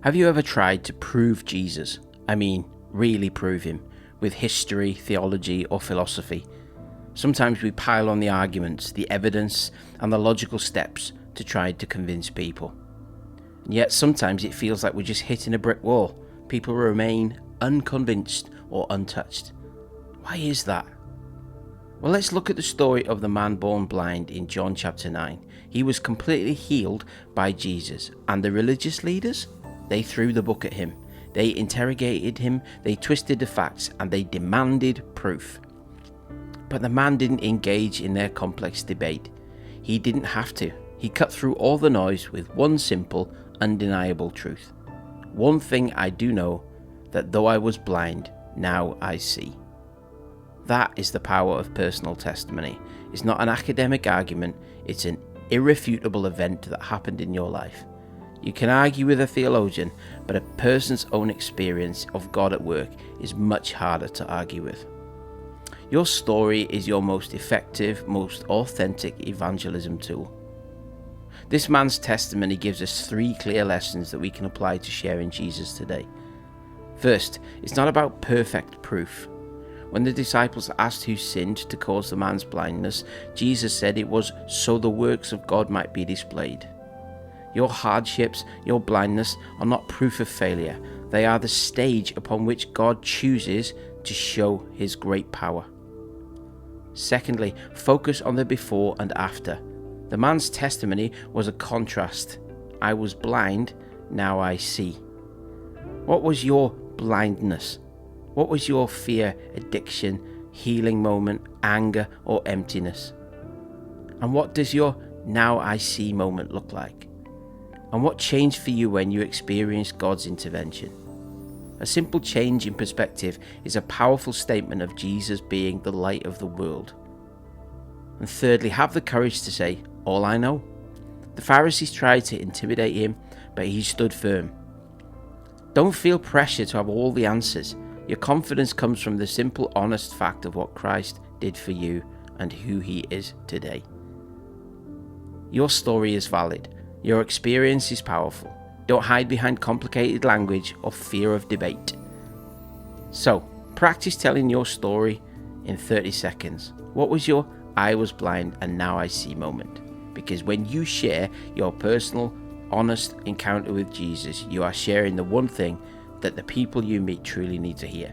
Have you ever tried to prove Jesus? I mean, really prove him, with history, theology, or philosophy? Sometimes we pile on the arguments, the evidence, and the logical steps to try to convince people. And yet sometimes it feels like we're just hitting a brick wall. People remain unconvinced or untouched. Why is that? Well, let's look at the story of the man born blind in John chapter 9. He was completely healed by Jesus, and the religious leaders, they threw the book at him. They interrogated him, they twisted the facts, and they demanded proof. But the man didn't engage in their complex debate. He didn't have to. He cut through all the noise with one simple, undeniable truth. One thing I do know, that though I was blind, now I see. That is the power of personal testimony. It's not an academic argument, it's an irrefutable event that happened in your life. You can argue with a theologian, but a person's own experience of God at work is much harder to argue with. Your story is your most effective, most authentic evangelism tool. This man's testimony gives us 3 clear lessons that we can apply to sharing Jesus today. First, it's not about perfect proof. When the disciples asked who sinned to cause the man's blindness, Jesus said it was so the works of God might be displayed. Your hardships, your blindness are not proof of failure. They are the stage upon which God chooses to show his great power. Secondly, focus on the before and after. The man's testimony was a contrast. I was blind, now I see. What was your blindness? What was your fear, addiction, healing moment, anger, or emptiness? And what does your now I see moment look like? And what changed for you when you experienced God's intervention? A simple change in perspective is a powerful statement of Jesus being the light of the world. And thirdly, have the courage to say, all I know. The Pharisees tried to intimidate him, but he stood firm. Don't feel pressure to have all the answers. Your confidence comes from the simple, honest fact of what Christ did for you and who he is today. Your story is valid. Your experience is powerful. Don't hide behind complicated language or fear of debate. So, practice telling your story in 30 seconds. What was your I was blind and now I see moment? Because when you share your personal, honest encounter with Jesus, you are sharing the one thing that the people you meet truly need to hear.